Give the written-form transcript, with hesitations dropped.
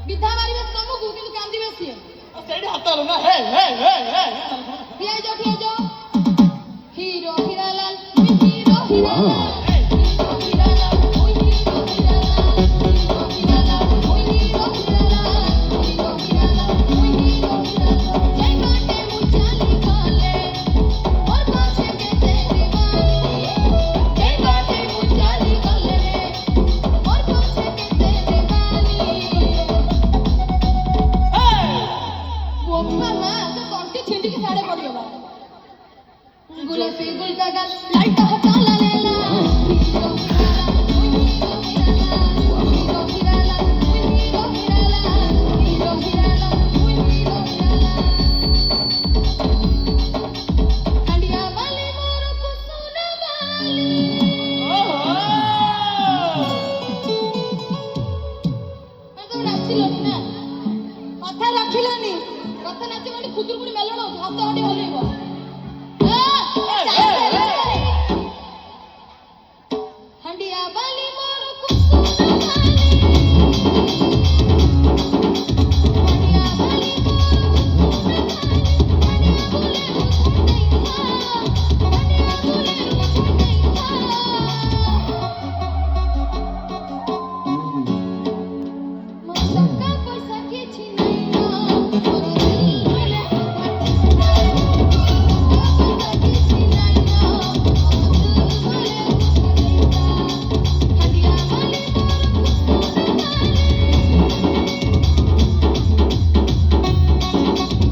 ବିଧା ମାରିବେ ତମକୁ କିନ୍ତୁ କାନ୍ଦିବେ ସିଏ। ସେଇଠି ହାତ ହଲ ନା ହେ ହେ ହେ ହେ ଠିଆ ହେଇଯାଅ ହିରୋ ହିରାଲାଲ ହିରୋ ହିରାଲାଲ गुलाबी गुलदगा लाइट हटाला लेला हीरो हिराला हीरो हिराला हीरो हिराला हीरो हिराला कंडिया वाली मोर कुसुन वाली ओहो तो नाचिलो ना कथा रखिलानी कथा नाचे म्हणजे खुदुरकुडी मेलण हात हडी हलेइबो